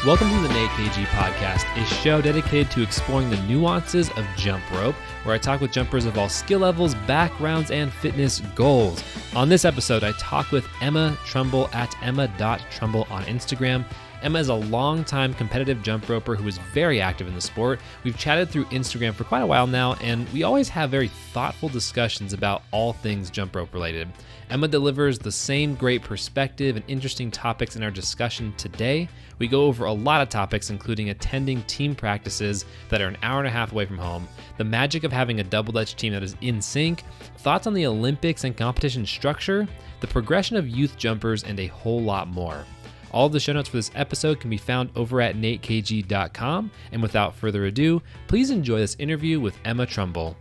Welcome to the Nate KG Podcast, a show dedicated to exploring the nuances of jump rope, where I talk with jumpers of all skill levels, backgrounds, and fitness goals. On this episode, I talk with Emma Trumble at emma.trumble on Instagram. Emma is a longtime competitive jump roper who is very active in the sport. We've chatted through Instagram for quite a while now, and we always have very thoughtful discussions about all things jump rope related. Emma delivers the same great perspective and interesting topics in our discussion today. We go over a lot of topics, including attending team practices that are an hour and a half away from home, the magic of having a double-dutch team that is in sync, thoughts on the Olympics and competition structure, the progression of youth jumpers, and a whole lot more. All of the show notes for this episode can be found over at natekg.com. And without further ado, please enjoy this interview with Emma Trumble.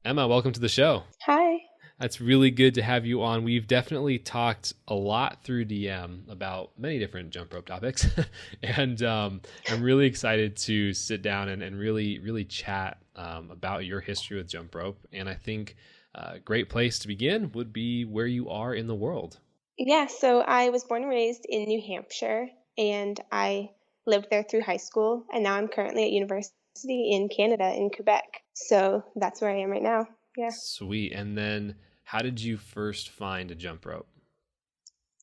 Emma, welcome to the show. Hi. That's really good to have you on. We've definitely talked a lot through DM about many different jump rope topics. And I'm really excited to sit down and really chat about your history with jump rope. And I think a great place to begin would be where you are in the world. Yeah, so I was born and raised in New Hampshire, and I lived there through high school, and now I'm currently at university in Canada, in Quebec. So that's where I am right now. Yeah. Sweet. And then how did you first find a jump rope?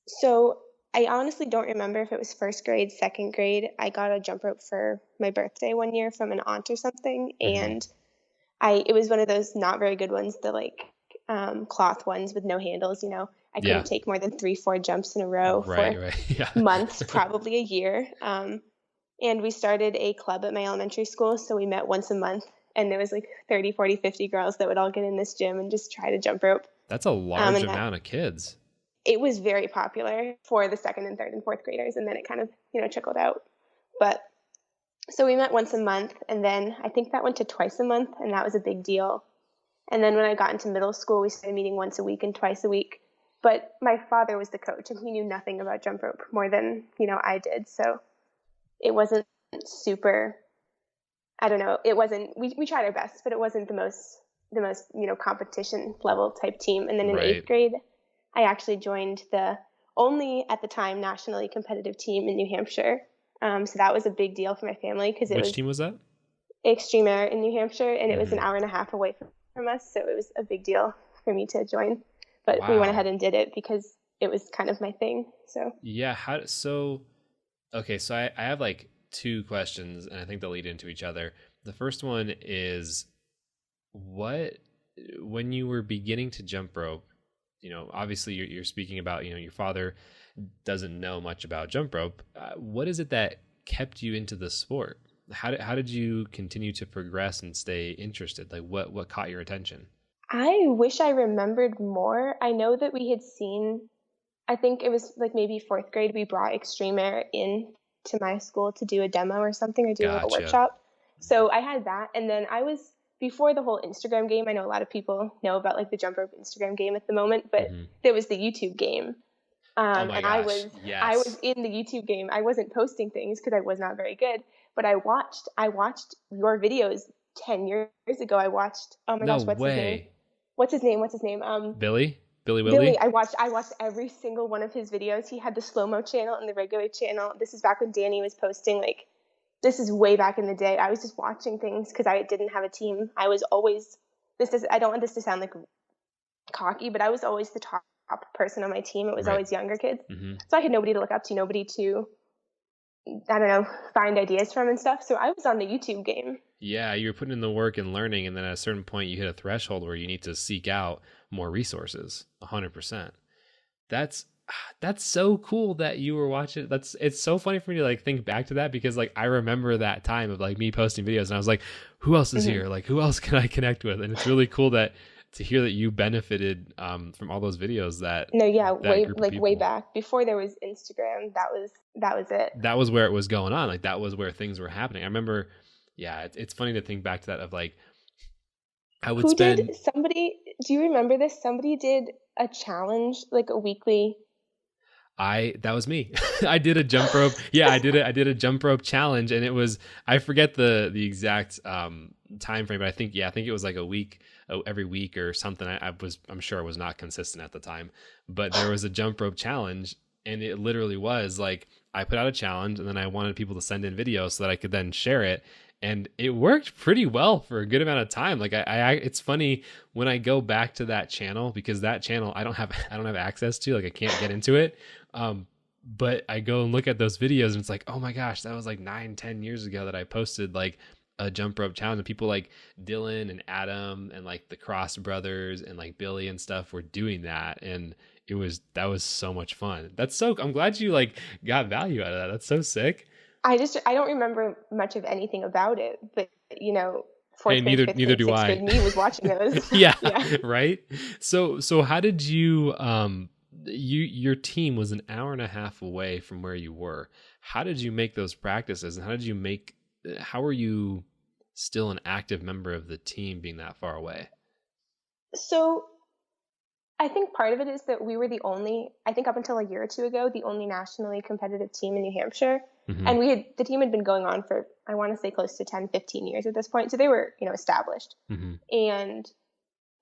So I honestly don't remember if it was first grade, second grade. I got a jump rope for my birthday one year from an aunt or something, and it was one of those not very good ones, the cloth ones with no handles, I couldn't take more than 3-4 jumps in a row for months, probably a year. And we started a club at my elementary school. So we met once a month, and there was 30, 40, 50 girls that would all get in this gym and just try to jump rope. That's a large amount of kids. It was very popular for the second and third and fourth graders. And then it kind of, trickled out. But so we met once a month, and then I think that went to twice a month, and that was a big deal. And then when I got into middle school, we started meeting once a week and twice a week. But my father was the coach, and he knew nothing about jump rope more than, I did. So it wasn't super, I don't know, it wasn't, we tried our best, but it wasn't the most, competition level type team. And then in eighth grade, I actually joined the only, at the time, nationally competitive team in New Hampshire. So that was a big deal for my family, because Which team was that? Extreme Air in New Hampshire, and it was an hour and a half away from us. So it was a big deal for me to join. But we went ahead and did it because it was kind of my thing. So yeah, so I have two questions, and I think they'll lead into each other. The first one is, when you were beginning to jump rope, obviously you're speaking about, your father doesn't know much about jump rope. What is it that kept you into the sport? How did you continue to progress and stay interested? What caught your attention? I wish I remembered more. I know that we had seen, I think it was maybe fourth grade, we brought Extreme Air in to my school to do a demo or something, or do a little workshop. So I had that. And then before the whole Instagram game, I know a lot of people know about the jump rope Instagram game at the moment, but there was the YouTube game. And I was in the YouTube game. I wasn't posting things because I was not very good, but I watched your videos 10 years ago. I watched, oh my gosh, what's his name? Billy Willie. Billy. I watched every single one of his videos. He had the slow-mo channel and the regular channel. This is back when Danny was posting, this is way back in the day. I was just watching things because I didn't have a team. I was always, I don't want this to sound cocky, but I was always the top person on my team. It was always younger kids. So I had nobody to look up to, nobody to, I don't know, find ideas from and stuff. So I was on the YouTube game. Yeah, you were putting in the work and learning, and then at a certain point you hit a threshold where you need to seek out more resources. 100%. That's so cool that you were watching. It's so funny for me to think back to that, because I remember that time of me posting videos, and I was like, who else is here? Who else can I connect with? And it's really cool to hear that you benefited from all those videos. Way back before there was Instagram. That was it. That was where it was going on. That was where things were happening. I remember. Yeah, it's funny to think back to that of I would do you remember this? Somebody did a challenge, a weekly. That was me. I did a jump rope. Yeah, I did a jump rope challenge, and it was, I forget the exact time frame, but I think it was a week, every week or something. I'm sure I was not consistent at the time, but there was a jump rope challenge And it literally was like, I put out a challenge and then I wanted people to send in videos so that I could then share it. And it worked pretty well for a good amount of time. Like it's funny when I go back to that channel, because that channel I don't have access to, like I can't get into it. But I go and look at those videos and it's like, oh my gosh, that was like 9-10 years ago that I posted like a jump rope challenge, and people like Dylan and Adam and like the Cross brothers and like Billy and stuff were doing that. And that was so much fun. I'm glad you like got value out of that. That's so sick. I don't remember much of anything about it, but fourth grade, fifth grade, sixth grade me was watching those. Yeah. Right. So how did you your team was an hour and a half away from where you were. How did you make those practices, and how are you still an active member of the team being that far away? So I think part of it is that we were I think up until a year or two ago, the only nationally competitive team in New Hampshire. Mm-hmm. And the team had been going on for, I want to say, close to 10, 15 years at this point. So they were, established. Mm-hmm. And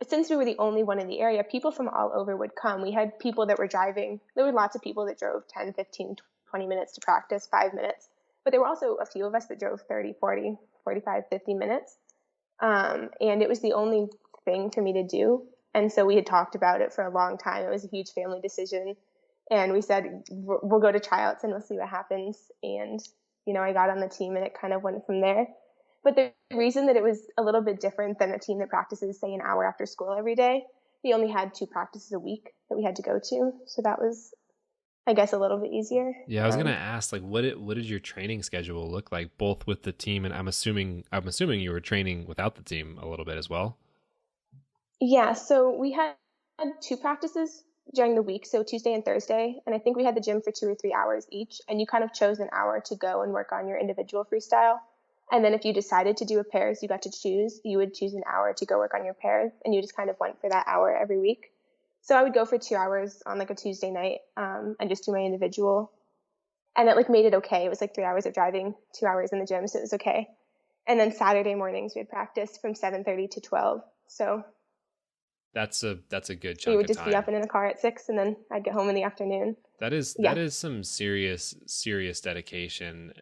since we were the only one in the area, people from all over would come. We had people that were driving. There were lots of people that drove 10, 15, 20 minutes to practice, 5 minutes. But there were also a few of us that drove 30, 40, 45, 50 minutes. And it was the only thing for me to do. And so we had talked about it for a long time. It was a huge family decision. And we said, we'll go to tryouts and we'll see what happens. And, I got on the team and it kind of went from there. But the reason that it was a little bit different than a team that practices, say, an hour after school every day, we only had 2 practices a week that we had to go to. So that was, I guess, a little bit easier. Yeah, I was going to ask, like, what did your training schedule look like, both with the team, and I'm assuming you were training without the team a little bit as well? Yeah, so we had 2 practices during the week, so Tuesday and Thursday, and I think we had the gym for 2 or 3 hours each, and you kind of chose an hour to go and work on your individual freestyle. And then if you decided to do a pairs, you got to choose. You would choose an hour to go work on your pairs, and you just kind of went for that hour every week. So I would go for 2 hours on like a Tuesday night and just do my individual. And it like made it okay. It was like 3 hours of driving, 2 hours in the gym, so it was okay. And then Saturday mornings we had practice from 7:30 to 12. So that's a good chunk of time. We would just be up and in the car at 6, and then I'd get home in the afternoon. That is some serious dedication.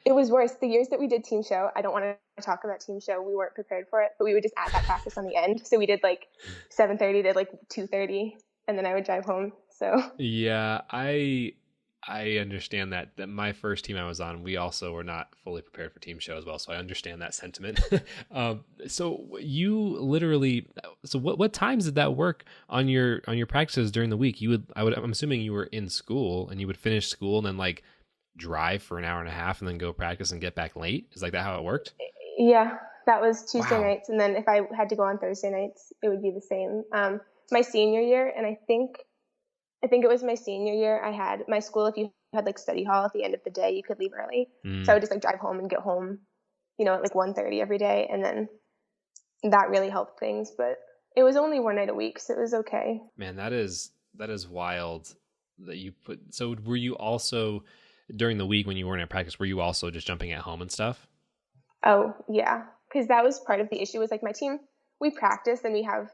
It was worse. The years that we did team show, I don't want to talk about team show. We weren't prepared for it, but we would just add that practice on the end. So we did like 7:30 to like 2:30, and then I would drive home. So yeah, I understand that my first team I was on, we also were not fully prepared for team show as well. So I understand that sentiment. So you literally, what times did that work on your practices during the week? I'm assuming you were in school and you would finish school and then like drive for an hour and a half and then go practice and get back late. Is like that how it worked? Yeah, that was Tuesday nights. And then if I had to go on Thursday nights, it would be the same. My senior year, and I think it was my senior year, I had my school, if you had like study hall at the end of the day, you could leave early. So I would just like drive home and get home, at like 1:30 every day. And then that really helped things, but it was only 1 night a week. So it was okay. Man, that is wild that you put. So were you also during the week when you weren't at practice, were you also just jumping at home and stuff? Oh yeah. Cause that was part of the issue was like my team, we practice and we have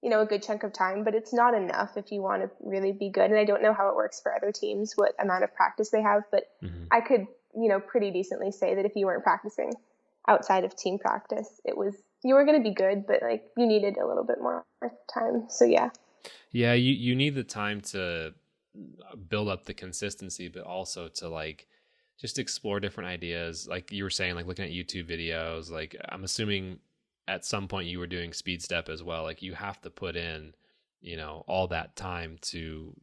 a good chunk of time, but it's not enough if you want to really be good. And I don't know how it works for other teams, what amount of practice they have, but I could, pretty decently say that if you weren't practicing outside of team practice, you were going to be good, but like you needed a little bit more time. So yeah. Yeah. You need the time to build up the consistency, but also to like, just explore different ideas. Like you were saying, like looking at YouTube videos, like I'm assuming at some point you were doing speed step as well. Like you have to put in, all that time to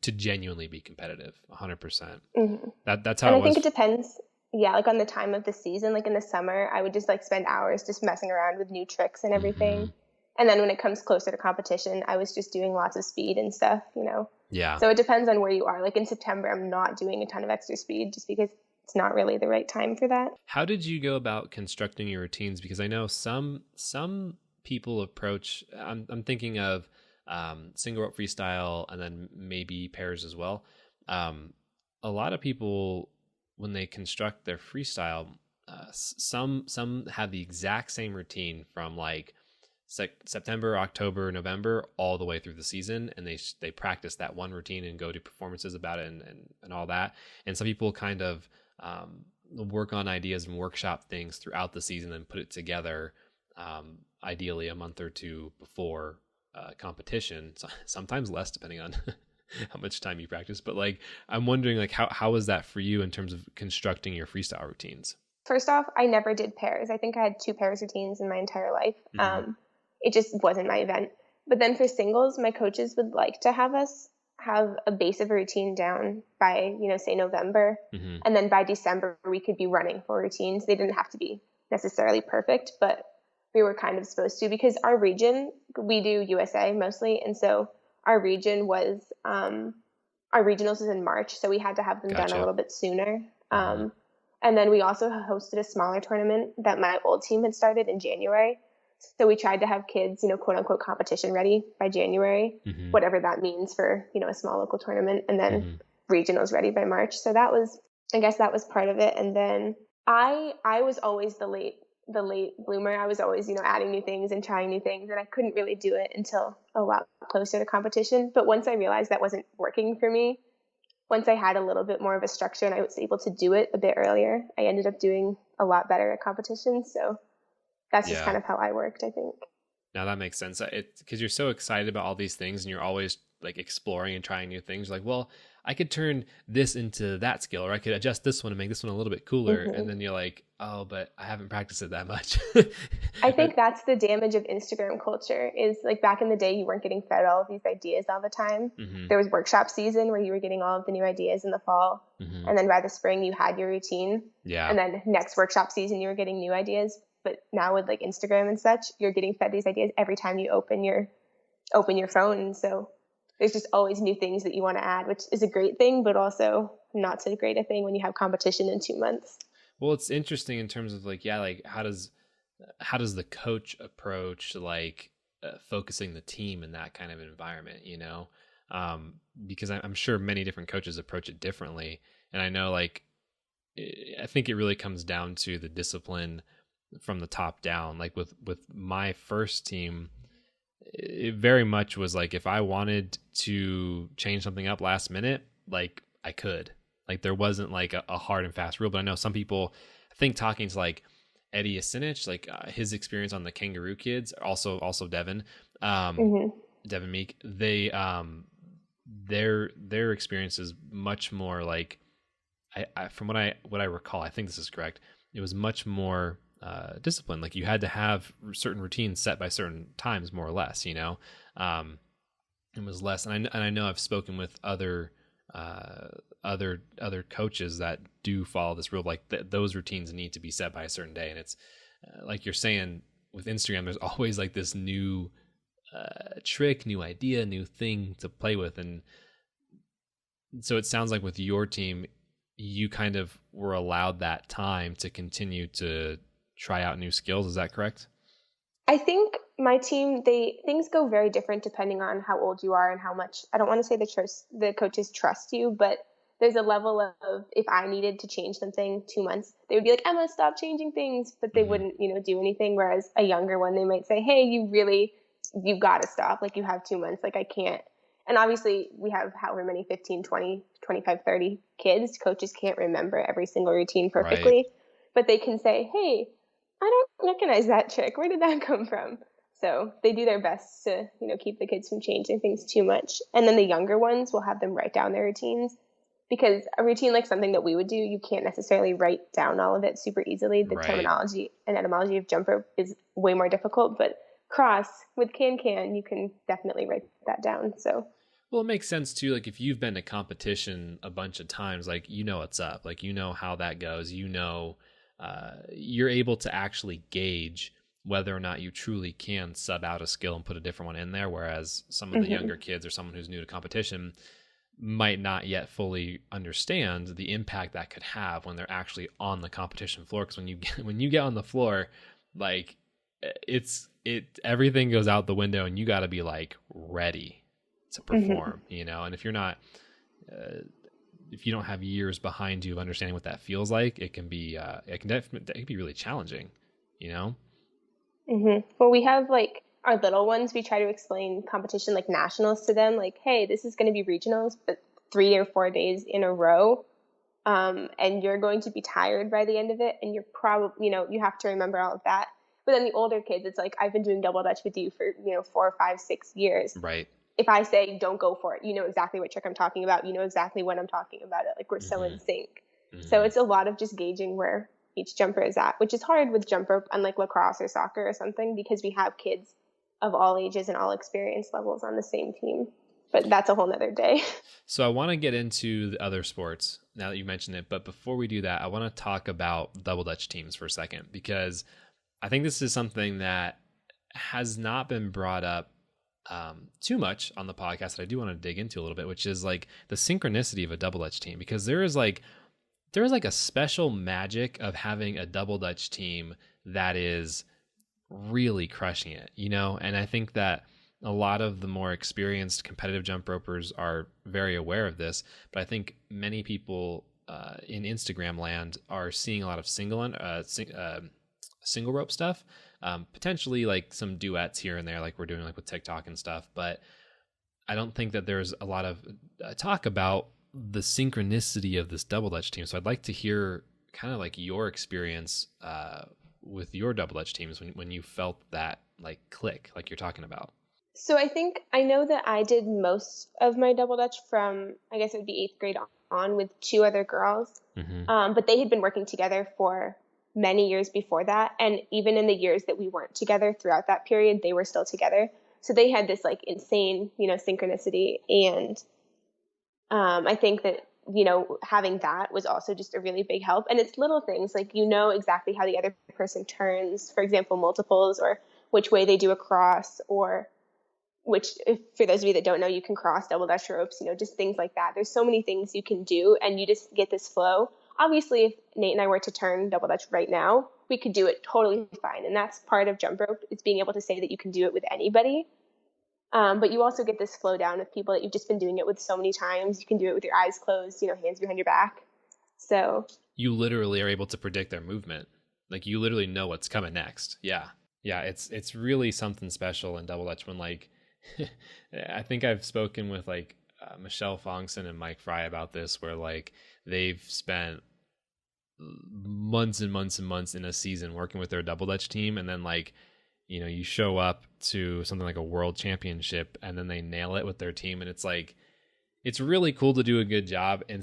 genuinely be competitive 100%. Mm-hmm. That's how and it was. I think it depends. Yeah. Like on the time of the season, like in the summer, I would just like spend hours just messing around with new tricks and everything. Mm-hmm. And then when it comes closer to competition, I was just doing lots of speed and stuff, Yeah. So it depends on where you are. Like in September, I'm not doing a ton of extra speed just because it's not really the right time for that. How did you go about constructing your routines? Because I know some people approach, I'm thinking of single rope freestyle and then maybe pairs as well. A lot of people, when they construct their freestyle, some have the exact same routine from like September, October, November, all the way through the season, and they practice that one routine and go do performances about it and all that. And some people kind of work on ideas and workshop things throughout the season and put it together, ideally a month or two before competition, sometimes less depending on how much time you practice. But like, I'm wondering, like, how was that for you in terms of constructing your freestyle routines? First off, I never did pairs. I think I had 2 pairs routines in my entire life. It just wasn't my event. But then for singles, my coaches would like to have us have a base of a routine down by, say November. And then by December, we could be running 4 routines. They didn't have to be necessarily perfect, but we were kind of supposed to, because our region, we do USA mostly. And so our region was, our regionals was in March. So we had to have them done a little bit sooner. And then we also hosted a smaller tournament that my old team had started in January. So we tried to have kids, quote unquote competition ready by January, whatever that means for, a small local tournament, and then regionals ready by March. So I guess that was part of it. And then I was always the late bloomer. I was always, adding new things and trying new things, and I couldn't really do it until a lot closer to competition. But once I realized that wasn't working for me, once I had a little bit more of a structure and I was able to do it a bit earlier, I ended up doing a lot better at competition. So that's just kind of how I worked, I think. Now that makes sense. Because you're so excited about all these things and you're always like exploring and trying new things. Like, well, I could turn this into that skill, or I could adjust this one and make this one a little bit cooler. And then you're like, oh, but I haven't practiced it that much. I think that's the damage of Instagram culture, is like back in the day, you weren't getting fed all of these ideas all the time. There was workshop season where you were getting all of the new ideas in the fall. And then by the spring, you had your routine. And then next workshop season, you were getting new ideas. But now with like Instagram and such, you're getting fed these ideas every time you open your phone. And so there's just always new things that you want to add, which is a great thing, but also not so great a thing when you have competition in 2 months. Well, it's interesting in terms of like, how does the coach approach like focusing the team in that kind of environment, because I'm sure many different coaches approach it differently. And I know, like, I think it really comes down to the discipline from the top down. Like with my first team, it very much was like, if I wanted to change something up last minute, like I could. Like there wasn't like a hard and fast rule. But I know some people, I think talking to like Eddie Asinich, like his experience on the Kangaroo Kids, also Devin, Devin Meek, they their experience is much more like, I from what I recall, I think this is correct, it was much more discipline. Like you had to have certain routines set by certain times, more or less, it was less. And I know I've spoken with other coaches that do follow this rule, like those routines need to be set by a certain day. And it's like you're saying with Instagram, there's always like this new trick, new idea, new thing to play with. And so it sounds like with your team, you kind of were allowed that time to continue to try out new skills. Is that correct? I think my team, things go very different depending on how old you are and how much, I don't want to say the coaches trust you, but there's a level of, if I needed to change something 2 months, they would be like, Emma, stop changing things, but they wouldn't, do anything. Whereas a younger one, they might say, hey, you've got to stop. Like you have 2 months, like I can't. And obviously we have however many, 15, 20, 25, 30 kids. Coaches can't remember every single routine perfectly, but they can say, hey, I don't recognize that trick. Where did that come from? So they do their best to, keep the kids from changing things too much. And then the younger ones will have them write down their routines, because a routine, like something that we would do, you can't necessarily write down all of it super easily. The terminology and etymology of jump rope is way more difficult, but cross with can, you can definitely write that down. So. Well, it makes sense too. Like if you've been to competition a bunch of times, like, what's up, like, how that goes, you're able to actually gauge whether or not you truly can sub out a skill and put a different one in there. Whereas some of the younger kids or someone who's new to competition might not yet fully understand the impact that could have when they're actually on the competition floor. Because when you get on the floor, like everything goes out the window and you got to be like ready to perform, and if you're not, if you don't have years behind you of understanding what that feels like, it can be it can be really challenging, Well, we have like our little ones, we try to explain competition like nationals to them, like, hey, this is going to be regionals, but 3 or 4 days in a row. And you're going to be tired by the end of it. And you're probably, you have to remember all of that. But then the older kids, it's like, I've been doing double dutch with you for, 4, 5, 6 years. Right. If I say, don't go for it, you know exactly what trick I'm talking about. You know exactly when I'm talking about it. Like, we're so in sync. So it's a lot of just gauging where each jumper is at, which is hard with jump rope, unlike lacrosse or soccer or something, because we have kids of all ages and all experience levels on the same team. But that's a whole nother day. So I want to get into the other sports now that you mentioned it. But before we do that, I want to talk about double dutch teams for a second, because I think this is something that has not been brought up too much on the podcast that I do want to dig into a little bit, which is like the synchronicity of a double dutch team, because there is like a special magic of having a double dutch team that is really crushing it, and I think that a lot of the more experienced competitive jump ropers are very aware of this, but I think many people in Instagram land are seeing a lot of single rope stuff, potentially like some duets here and there, like we're doing like with TikTok and stuff. But I don't think that there's a lot of talk about the synchronicity of this double dutch team. So I'd like to hear kind of like your experience with your double dutch teams when you felt that like click, like you're talking about. So I know that I did most of my double dutch from, I guess it would be 8th grade on with 2 other girls. But they had been working together for many years before that. And even in the years that we weren't together throughout that period, they were still together. So they had this like insane, synchronicity. And I think that, having that was also just a really big help. And it's little things like, exactly how the other person turns, for example, multiples, or which way they do a cross, or which, if, for those of you that don't know, you can cross double dutch ropes, just things like that. There's so many things you can do, and you just get this flow. Obviously, if Nate and I were to turn double dutch right now, we could do it totally fine. And that's part of jump rope, is being able to say that you can do it with anybody. But you also get this flow down with people that you've just been doing it with so many times. You can do it with your eyes closed, hands behind your back. So you literally are able to predict their movement. Like you literally know what's coming next. Yeah. It's really something special in double dutch when like, I think I've spoken with like Michelle Fongson and Mike Fry about this, where like they've spent months and months and months in a season working with their double dutch team, and then like you show up to something like a world championship and then they nail it with their team, and it's like it's really cool to do a good job in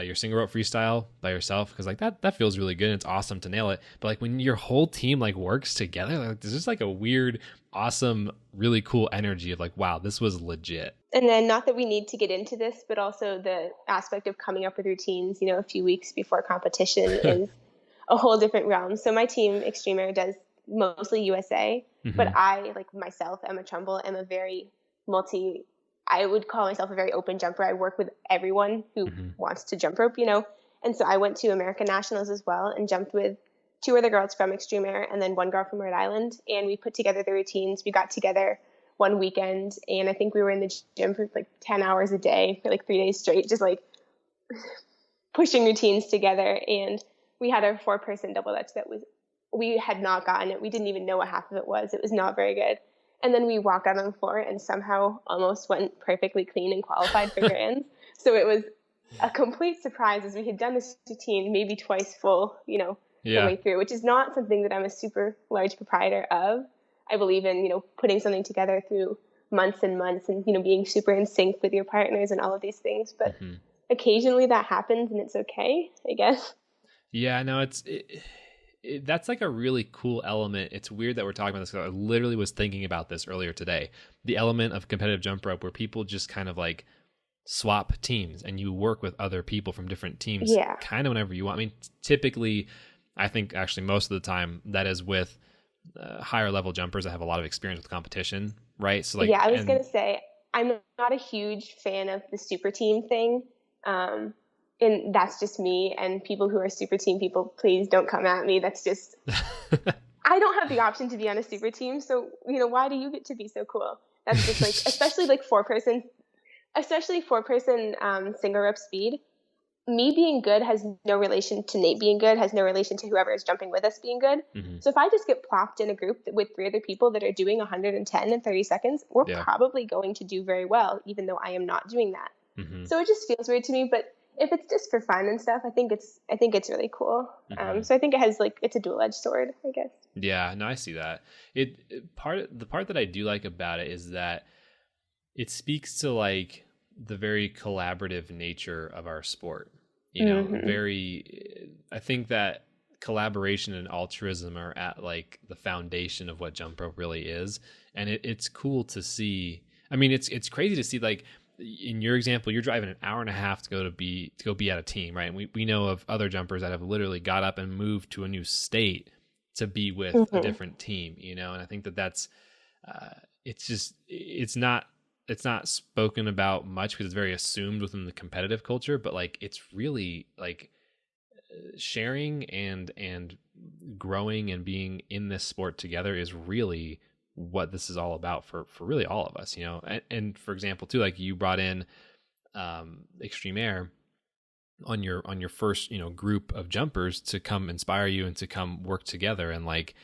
your single rope freestyle by yourself, because like that feels really good and it's awesome to nail it. But like when your whole team like works together, like there's just like a weird, awesome, really cool energy of like, wow, this was legit. And then, not that we need to get into this, but also the aspect of coming up with routines, a few weeks before competition is a whole different realm. So my team, Extreme Air, does mostly USA, but I, like myself, Emma Trumble, am a very I would call myself a very open jumper. I work with everyone who wants to jump rope, And so I went to American Nationals as well and jumped with 2 other girls from Extreme Air and then 1 girl from Rhode Island. And we put together the routines. We got together one weekend, and I think we were in the gym for like 10 hours a day for like 3 days straight, just like pushing routines together. And we had our 4-person double dutch we had not gotten it. We didn't even know what half of it was. It was not very good. And then we walked out on the floor and somehow almost went perfectly clean and qualified for grands. So it was a complete surprise, as we had done this routine maybe twice full, the way through, which is not something that I'm a super large proprietor of. I believe in, putting something together through months and months and, being super in sync with your partners and all of these things. But occasionally that happens and it's okay, I guess. Yeah, no, that's like a really cool element. It's weird that we're talking about this, because I literally was thinking about this earlier today. The element of competitive jump rope where people just kind of like swap teams and you work with other people from different teams kind of whenever you want. I mean, typically, I think actually most of the time that is with higher level jumpers that have a lot of experience with competition, right? So like, I was going to say, I'm not a huge fan of the super team thing. And that's just me, and people who are super team people, please don't come at me. That's just, I don't have the option to be on a super team. So, why do you get to be so cool? That's just like, especially 4-person single rope speed. me being good has no relation to Nate being good, has no relation to whoever is jumping with us being good. Mm-hmm. So if I just get plopped in a group with 3 other people that are doing 110 in 30 seconds, we're probably going to do very well, even though I am not doing that. Mm-hmm. So it just feels weird to me. But if it's just for fun and stuff, I think it's really cool. Mm-hmm. So I think it has it's a dual-edged sword, I guess. Yeah, no, I see that. The part that I do like about it is that it speaks to like the very collaborative nature of our sport. You know, I think that collaboration and altruism are at like the foundation of what jump rope really is. And it's cool to see. I mean, it's crazy to see, like, in your example, you're driving an hour and a half to go be at a team, right? And we know of other jumpers that have literally got up and moved to a new state to be with a different team, you know? And I think that that's, it's not spoken about much because it's very assumed within the competitive culture, but like, it's really like sharing and growing and being in this sport together is really what this is all about for really all of us, you know? And for example, too, like you brought in, Extreme Air on your first, you know, group of jumpers to come inspire you and to come work together. And like,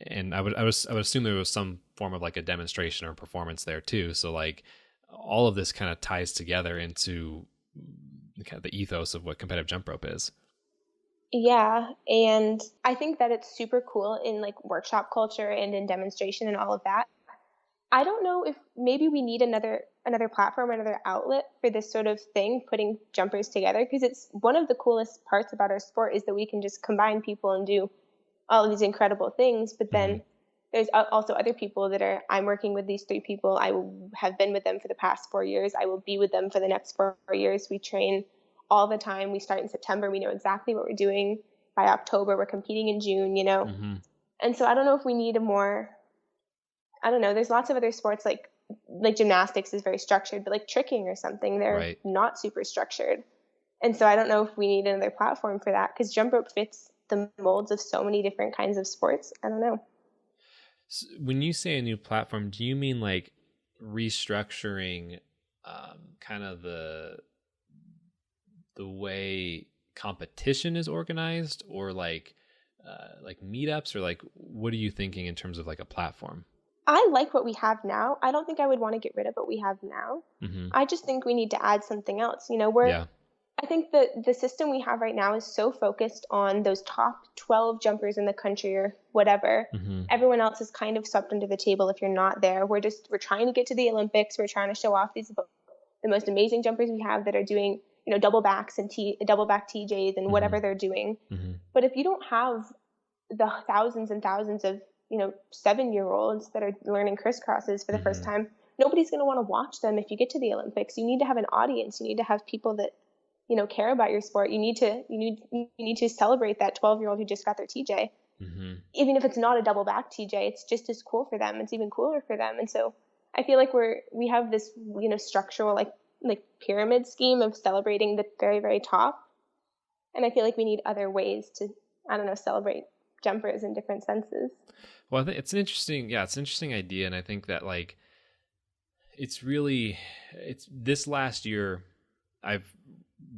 and I would assume there was some form of like a demonstration or performance there too. So like all of this kind of ties together into kind of the ethos of what competitive jump rope is. Yeah, and I think that it's super cool in like workshop culture and in demonstration and all of that. I don't know if maybe we need another platform, another outlet for this sort of thing, putting jumpers together, because it's one of the coolest parts about our sport is that we can just combine people and do all of these incredible things. But then there's also other people that I'm working with these 3 people. I have been with them for the past 4 years. I will be with them for the next 4 years. We train all the time. We start in September. We know exactly what we're doing. By October, we're competing in June, you know? And so I don't know if we need I don't know. There's lots of other sports like gymnastics is very structured, but like tricking or something, they're not super structured. And so I don't know if we need another platform for that, because jump rope fits the molds of so many different kinds of sports. I don't know. So when you say a new platform, do you mean like restructuring kind of the way competition is organized, or like meetups, or like what are you thinking in terms of like a platform? I like what we have now. I don't think I would want to get rid of what we have now. I just think we need to add something else. You know, I think that the system we have right now is so focused on those top 12 jumpers in the country or whatever. Everyone else is kind of swept under the table if you're not there. We're trying to get to the Olympics. We're trying to show off the most amazing jumpers we have that are doing, you know, double back TJs and whatever they're doing. But if you don't have the thousands and thousands of, you know, 7-year-olds that are learning crisscrosses for the first time, nobody's going to want to watch them. If you get to the Olympics, you need to have an audience. You need to have people that, you know, care about your sport. You need to celebrate that 12-year-old who just got their TJ. Even if it's not a double back TJ, it's just as cool for them. It's even cooler for them. And so I feel like we have this, you know, structural like pyramid scheme of celebrating the very, very top. And I feel like we need other ways to, I don't know, celebrate jumpers in different senses. Well, I think it's an interesting idea. And I think that like, it's this last year, I've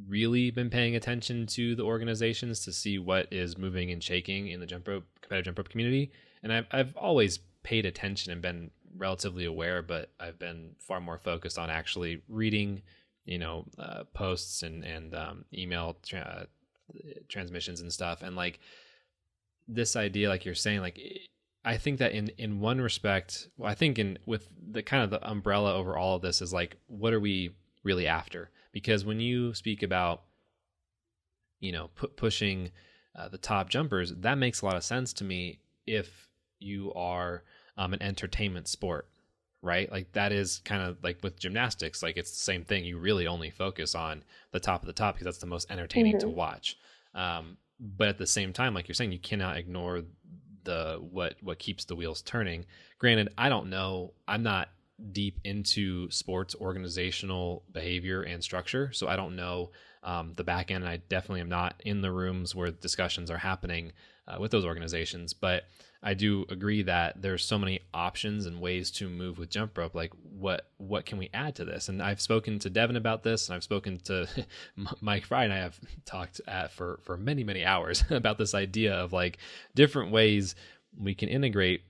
really been paying attention to the organizations to see what is moving and shaking in the competitive jump rope community. And I've always paid attention and been relatively aware, but I've been far more focused on actually reading, you know, posts and email transmissions and stuff. And like this idea, like you're saying, like, I think that in one respect, well, I think with the kind of the umbrella over all of this is like, what are we really after? Because when you speak about, you know, pushing the top jumpers, that makes a lot of sense to me if you are an entertainment sport, right? Like that is kind of like with gymnastics, like it's the same thing. You really only focus on the top of the top because that's the most entertaining to watch. But at the same time, like you're saying, you cannot ignore what keeps the wheels turning. Granted, I don't know. I'm not deep into sports organizational behavior and structure. So I don't know the back end. I definitely am not in the rooms where discussions are happening with those organizations. But I do agree that there's so many options and ways to move with jump rope. Like what can we add to this? And I've spoken to Devin about this, and I've spoken to Mike Fry, and I have talked for many, many hours about this idea of like different ways we can integrate,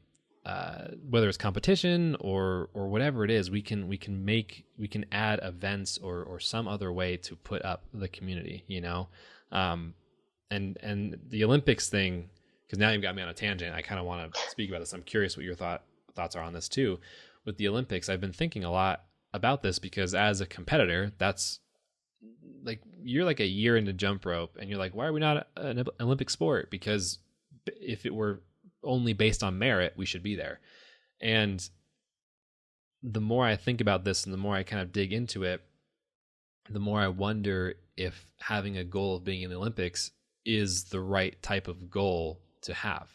whether it's competition or whatever it is. We can add events or some other way to put up the community, and the Olympics thing, because now you've got me on a tangent. I kind of want to speak about this. I'm curious what your thoughts are on this too. With the Olympics, I've been thinking a lot about this because as a competitor, that's like, you're like a year into jump rope and you're like, why are we not an Olympic sport? Because if it were only based on merit, we should be there. And the more I think about this and the more I kind of dig into it, the more I wonder if having a goal of being in the Olympics is the right type of goal to have.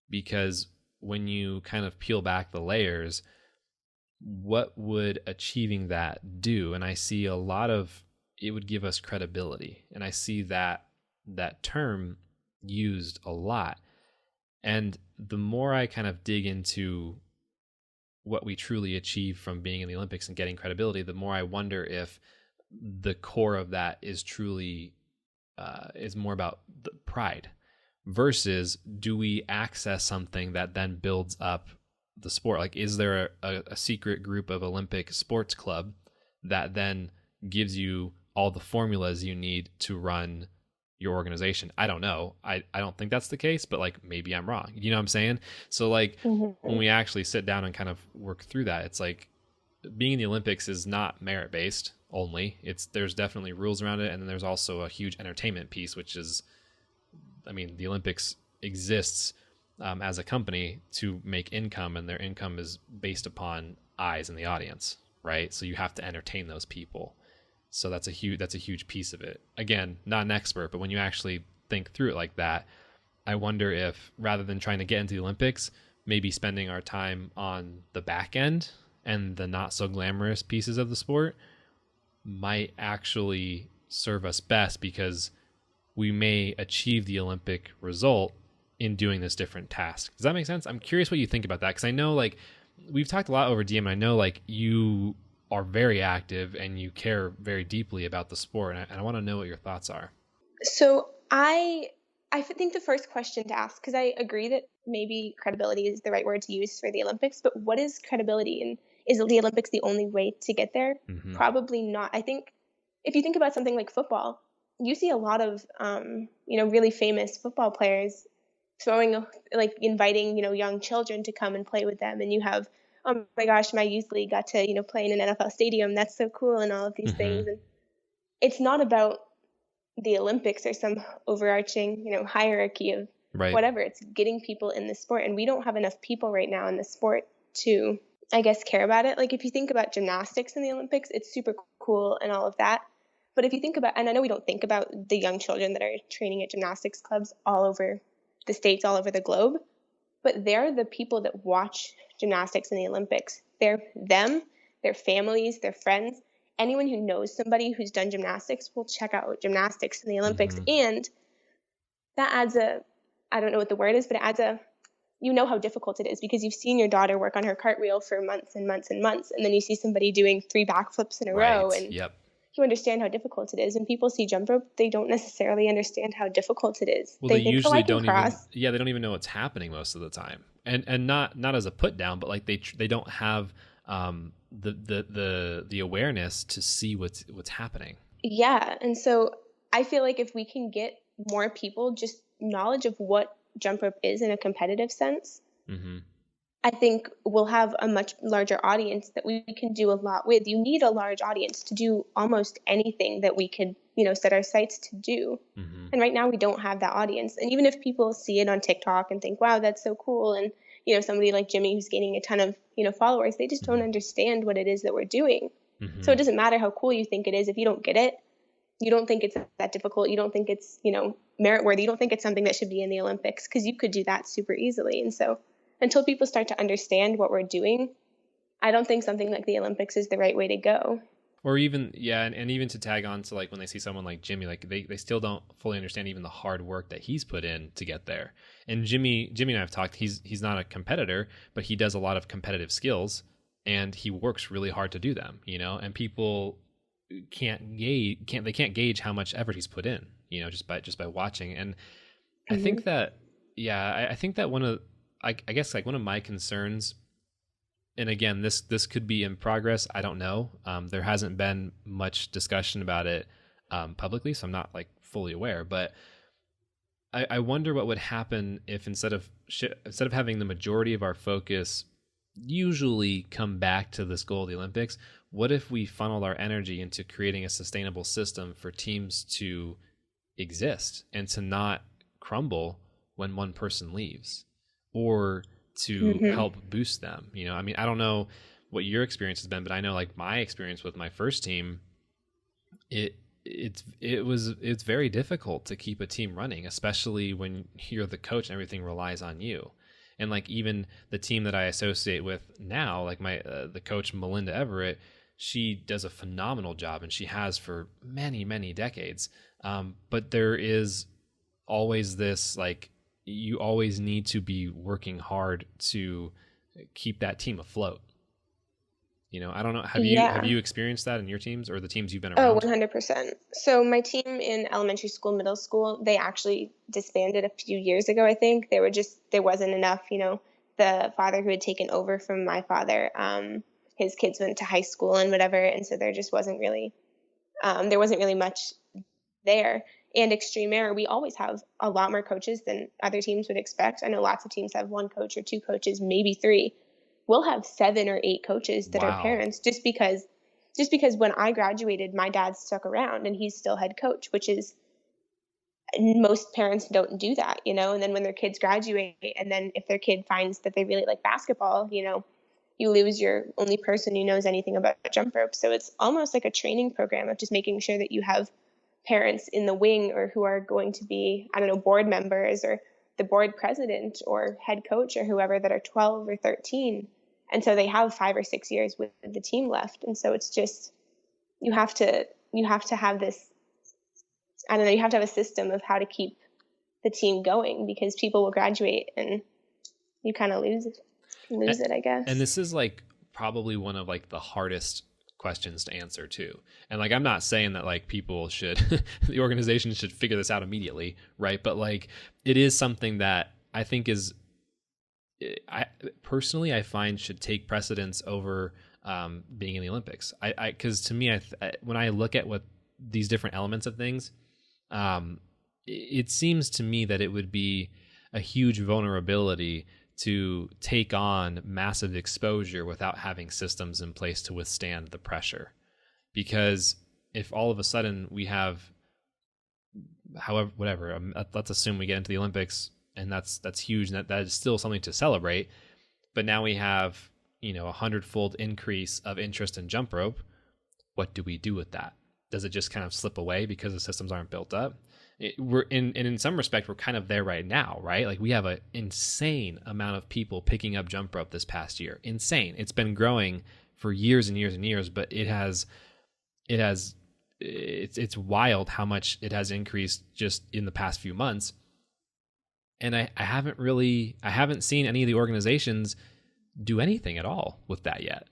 Because when you kind of peel back the layers, what would achieving that do? And I see a lot of, it would give us credibility. And I see that term used a lot. And the more I kind of dig into what we truly achieve from being in the Olympics and getting credibility, the more I wonder if the core of that is truly is more about the pride versus do we access something that then builds up the sport? Like, is there a secret group of Olympic sports club that then gives you all the formulas you need to run your organization? I don't know. I don't think that's the case, but like, maybe I'm wrong. You know what I'm saying? So like when we actually sit down and kind of work through that, it's like being in the Olympics is not merit based only. There's definitely rules around it. And then there's also a huge entertainment piece, which is, I mean, the Olympics exists as a company to make income, and their income is based upon eyes in the audience, right? So you have to entertain those people. So that's a huge piece of it. Again, not an expert, but when you actually think through it like that, I wonder if rather than trying to get into the Olympics, maybe spending our time on the back end and the not so glamorous pieces of the sport might actually serve us best, because we may achieve the Olympic result in doing this different task. Does that make sense? I'm curious what you think about that, because I know like we've talked a lot over DM, and I know like you are very active and you care very deeply about the sport, and I want to know what your thoughts are. So I think the first question to ask, because I agree that maybe credibility is the right word to use for the Olympics, but what is credibility, and is the Olympics the only way to get there? Mm-hmm. Probably not. I think if you think about something like football, you see a lot of really famous football players inviting young children to come and play with them, and you have, oh my gosh, my youth league got to play in an NFL stadium, that's so cool, and all of these things. And it's not about the Olympics or some overarching hierarchy of whatever. It's getting people in the sport, and we don't have enough people right now in the sport to, I guess, care about it. Like if you think about gymnastics in the Olympics, it's super cool and all of that. But if you think about, and I know we don't think about the young children that are training at gymnastics clubs all over the States, all over the globe, but they're the people that watch gymnastics in the Olympics. They're them, their families, their friends. Anyone who knows somebody who's done gymnastics will check out gymnastics in the Olympics. Mm-hmm. And that adds I don't know what the word is, but it adds how difficult it is, because you've seen your daughter work on her cartwheel for months and months and months. And then you see somebody doing 3 backflips in a row, and you understand how difficult it is. And people see jump rope, they don't necessarily understand how difficult it is. Well, they think, usually don't they don't even know what's happening most of the time. And not as a put down, but like they don't have the awareness to see what's happening. Yeah. And so I feel like if we can get more people just knowledge of what jump rope is in a competitive sense, mm-hmm. I think we'll have a much larger audience that we can do a lot with. You need a large audience to do almost anything that we could, set our sights to do. Mm-hmm. And right now we don't have that audience. And even if people see it on TikTok and think, wow, that's so cool, and, somebody like Jimmy who's gaining a ton of, followers, they just don't understand what it is that we're doing. Mm-hmm. So it doesn't matter how cool you think it is. If you don't get it, you don't think it's that difficult, you don't think it's, merit worthy, you don't think it's something that should be in the Olympics, because you could do that super easily. And so until people start to understand what we're doing, I don't think something like the Olympics is the right way to go. Or even, yeah, and even to tag on to like when they see someone like Jimmy, like they still don't fully understand even the hard work that he's put in to get there. And Jimmy and I have talked, he's not a competitor, but he does a lot of competitive skills and he works really hard to do them, and people can't gauge how much effort he's put in, just by watching. And I think that, I think that I guess like one of my concerns, and again, this could be in progress. I don't know. There hasn't been much discussion about it publicly, so I'm not like fully aware. But I wonder what would happen if instead of having the majority of our focus usually come back to this goal of the Olympics, what if we funneled our energy into creating a sustainable system for teams to exist and to not crumble when one person leaves, or to help boost them. I mean, I don't know what your experience has been, but I know like my experience with my first team, it's very difficult to keep a team running, especially when you're the coach and everything relies on you. And like even the team that I associate with now, like my the coach Melinda Everett, she does a phenomenal job and she has for many, many decades. But there is always this like, you always need to be working hard to keep that team afloat. I don't know. Have you experienced that in your teams or the teams you've been around? 100%. So my team in elementary school, middle school, they actually disbanded a few years ago, I think. There wasn't enough, the father who had taken over from my father, his kids went to high school and whatever. And so there just wasn't really, there wasn't really much there. And Extreme Air, we always have a lot more coaches than other teams would expect. I know lots of teams have 1 coach or 2 coaches, maybe 3. We'll have 7 or 8 coaches that are parents just because when I graduated, my dad stuck around and he's still head coach, which is, most parents don't do that, and then when their kids graduate, and then if their kid finds that they really like basketball, you lose your only person who knows anything about jump rope. So it's almost like a training program of just making sure that you have parents in the wing or who are going to be, I don't know, board members or the board president or head coach or whoever that are 12 or 13. And so they have 5 or 6 years with the team left. And so it's just, you have to have this, I don't know, you have to have a system of how to keep the team going, because people will graduate and you kind of lose it, I guess. And this is like probably one of like the hardest questions to answer too. And like, I'm not saying that like people should, the organization should figure this out immediately, right? But like, it is something that I think is, I personally, I find should take precedence over being in the Olympics. Because to me, when I look at what these different elements of things, it seems to me that it would be a huge vulnerability to take on massive exposure without having systems in place to withstand the pressure. Because if all of a sudden we have, however, whatever, let's assume we get into the Olympics and that's huge, and that is still something to celebrate. But now we have, 100-fold increase of interest in jump rope. What do we do with that? Does it just kind of slip away because the systems aren't built up? In some respect, we're kind of there right now, right? Like we have an insane amount of people picking up jump rope this past year. Insane. It's been growing for years and years and years, but it's wild how much it has increased just in the past few months. And I haven't seen any of the organizations do anything at all with that yet.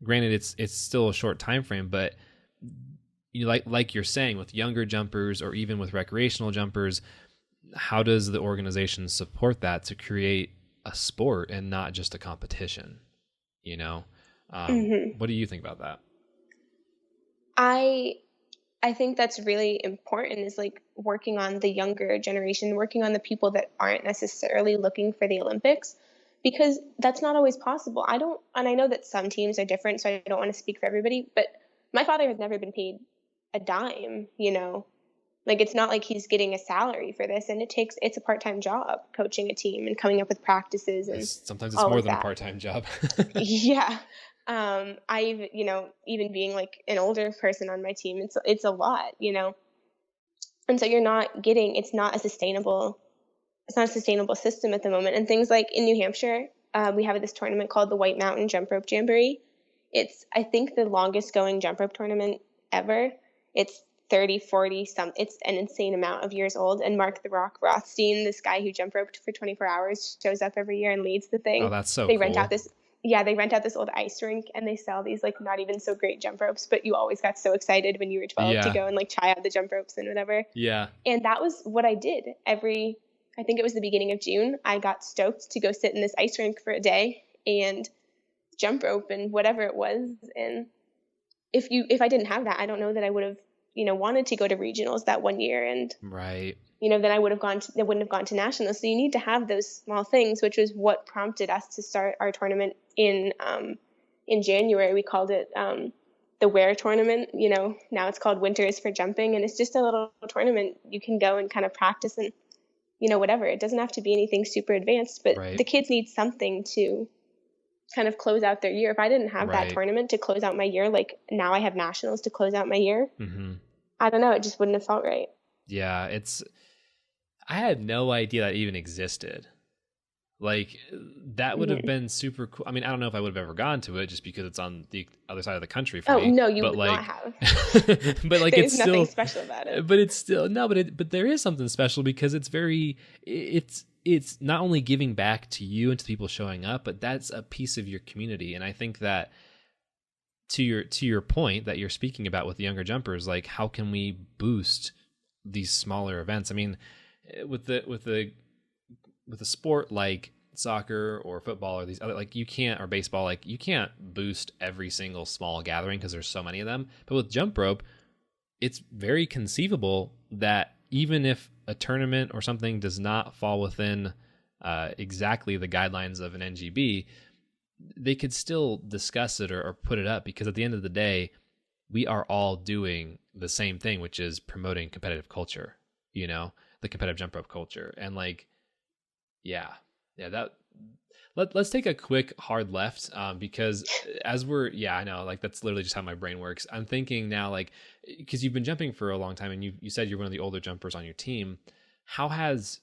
Granted, it's still a short time frame, but like you're saying, with younger jumpers or even with recreational jumpers, how does the organization support that to create a sport and not just a competition? What do you think about that? I think that's really important, is like working on the younger generation, working on the people that aren't necessarily looking for the Olympics, because that's not always possible. And I know that some teams are different, so I don't want to speak for everybody, but my father has never been paid a dime, like it's not like he's getting a salary for this, and it's a part-time job coaching a team and coming up with practices, and sometimes it's more than a part-time job. Yeah. I've, even being like an older person on my team, it's a lot, and so it's not a sustainable system at the moment. And things like in New Hampshire, we have this tournament called the White Mountain Jump Rope Jamboree. It's, I think, the longest going jump rope tournament ever. It's 30, 40, it's an insane amount of years old. And Mark the Rock Rothstein, this guy who jump roped for 24 hours, shows up every year and leads the thing. Oh, that's so they cool. They rent out this old ice rink, and they sell these like not even so great jump ropes, but you always got so excited when you were 12 to go and like try out the jump ropes and whatever. Yeah. And that was what I did I think it was the beginning of June. I got stoked to go sit in this ice rink for a day and jump rope and whatever it was. And if I didn't have that, I don't know that I would have, wanted to go to regionals that one year. And right. Then I wouldn't have gone to nationals. So you need to have those small things, which was what prompted us to start our tournament in January. We called it the Ware tournament. Now it's called Winters for Jumping, and it's just a little tournament you can go and kind of practice and whatever. It doesn't have to be anything super advanced, but the kids need something to kind of close out their year. If I didn't have that tournament to close out my year, like now I have nationals to close out my year, I don't know, it just wouldn't have felt right. Yeah, I had no idea that even existed. Like, that would have been super cool. I mean, I don't know if I would have ever gone to it just because it's on the other side of the country for me. Oh, no, you would not have. But like, there's nothing special about it. But it's still, no, but there is something special because it's not only giving back to you and to people showing up, but that's a piece of your community. And I think that to your point that you're speaking about with the younger jumpers, like, how can we boost these smaller events? I mean, with a sport like soccer or football or these other, like, you can't, or baseball, like, you can't boost every single small gathering because there's so many of them. But with jump rope, it's very conceivable that even if a tournament or something does not fall within exactly the guidelines of an NGB, they could still discuss it or put it up, because at the end of the day, we are all doing the same thing, which is promoting competitive culture, the competitive jump rope culture. And like, let's take a quick hard left, because I know, like, that's literally just how my brain works. I'm thinking now, like, because you've been jumping for a long time and you said you're one of the older jumpers on your team. How has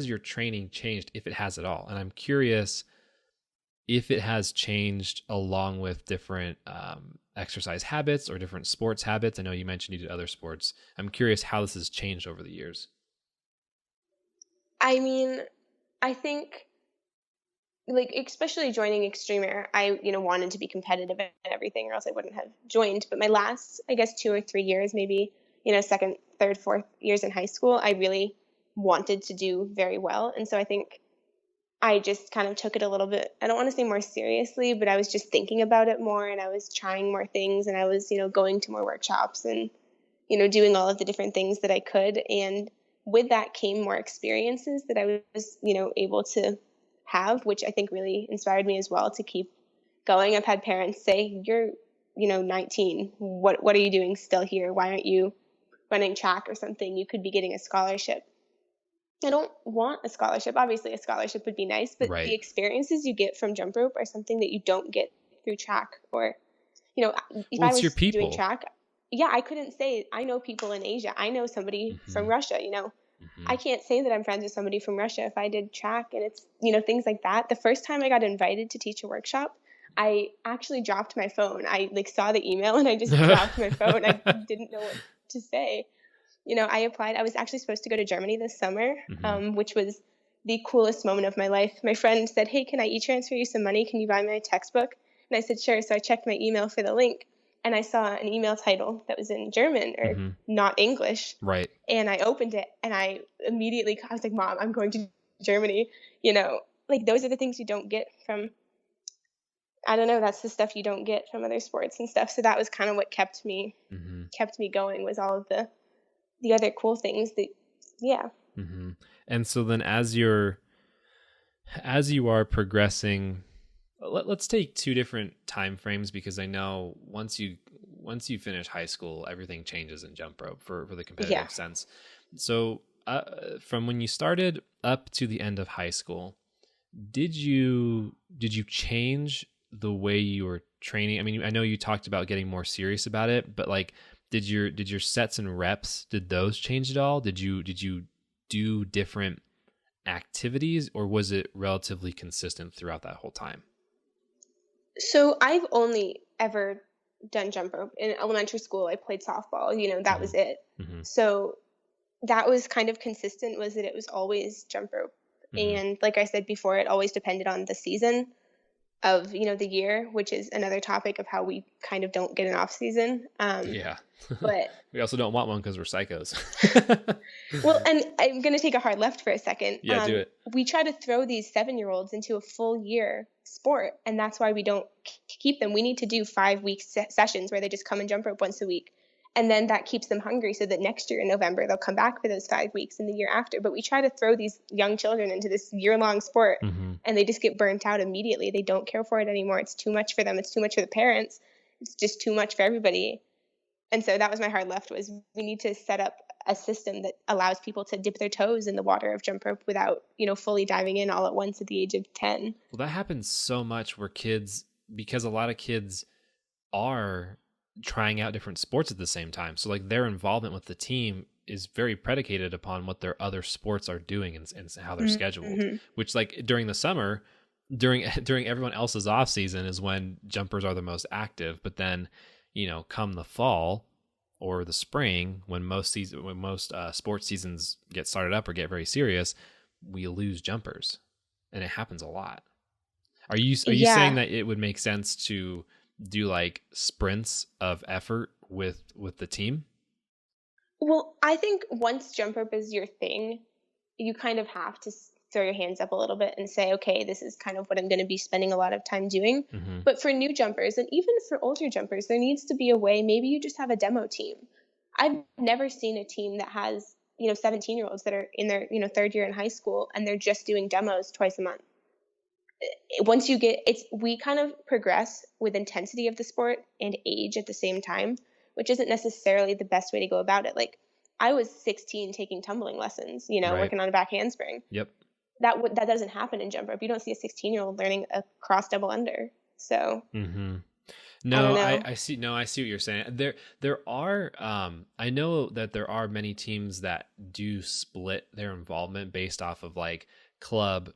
your training changed, if it has at all? And I'm curious if it has changed along with different exercise habits or different sports habits. I know you mentioned you did other sports. I'm curious how this has changed over the years. I mean, I think, like, especially joining Extreme Air, I, wanted to be competitive and everything, or else I wouldn't have joined. But my last, I guess, 2 or 3 years, maybe, second, third, fourth years in high school, I really wanted to do very well. And so I think I just kind of took it a little bit, I don't want to say more seriously, but I was just thinking about it more, and I was trying more things, and I was, going to more workshops and, doing all of the different things that I could. And with that came more experiences that I was, able to have, which I think really inspired me as well to keep going. I've had parents say, you're, 19, what are you doing still here? Why aren't you running track or something? You could be getting a scholarship. I don't want a scholarship. Obviously a scholarship would be nice, but the experiences you get from jump rope are something that you don't get through track. Or, if I was doing track, I couldn't say, I know people in Asia. I know somebody from Russia, I can't say that I'm friends with somebody from Russia if I did track. And it's, things like that. The first time I got invited to teach a workshop, I actually dropped my phone. I saw the email and I just dropped my phone. I didn't know what to say. I applied. I was actually supposed to go to Germany this summer, which was the coolest moment of my life. My friend said, hey, can I e-transfer you some money? Can you buy my textbook? And I said, sure. So I checked my email for the link, and I saw an email title that was in German or not English. Right. And I opened it, and I was like, Mom, I'm going to Germany. Those are the things you don't get from, I don't know, that's the stuff you don't get from other sports and stuff. So that was kind of what kept me going, was all of the other cool things that, And so then as you are progressing, let's take 2 different time frames, because I know once you finish high school, everything changes in jump rope for the competitive sense. So from when you started up to the end of high school, did you change the way you were training? I mean, I know you talked about getting more serious about it, but like, did your sets and reps, did those change at all? Did you do different activities, or was it relatively consistent throughout that whole time? So I've only ever done jump rope. In elementary school, I played softball, that was it. Mm-hmm. So that was kind of consistent, was that it was always jump rope. Mm-hmm. And like I said before, it always depended on the season of, the year, which is another topic of how we kind of don't get an off season. Yeah. But we also don't want one because we're psychos. well, and I'm going to take a hard left for a second. Yeah, do it. We try to throw these 7-year-olds into a full year sport, and that's why we don't keep them. We need to do 5-week sessions where they just come and jump rope once a week. And then that keeps them hungry so that next year in November, they'll come back for those 5 weeks and the year after. But we try to throw these young children into this year-long sport, and they just get burnt out immediately. They don't care for it anymore. It's too much for them. It's too much for the parents. It's just too much for everybody. And so that was my hard left, was we need to set up a system that allows people to dip their toes in the water of jump rope without, fully diving in all at once at the age of 10. Well, that happens so much where because a lot of kids are trying out different sports at the same time. So like their involvement with the team is very predicated upon what their other sports are doing and how they're scheduled, which like during the summer, during everyone else's off season is when jumpers are the most active. But then, come the fall or the spring, when most sports seasons get started up or get very serious, we lose jumpers, and it happens a lot. Are you saying that it would make sense to do like sprints of effort with the team? Well, I think once jump rope is your thing, you kind of have to throw your hands up a little bit and say, okay, this is kind of what I'm going to be spending a lot of time doing. But for new jumpers and even for older jumpers, there needs to be a way. Maybe you just have a demo team. I've never seen a team that has, 17-year-olds that are in their, third year in high school, and they're just doing demos twice a month. Once you we kind of progress with intensity of the sport and age at the same time, which isn't necessarily the best way to go about it. Like I was 16 taking tumbling lessons, Right. working on a back handspring. Yep. That doesn't happen in jump rope. You don't see a 16-year-old learning a cross double under. So No, I see. No, I see what you're saying. There are. I know that there are many teams that do split their involvement based off of like club,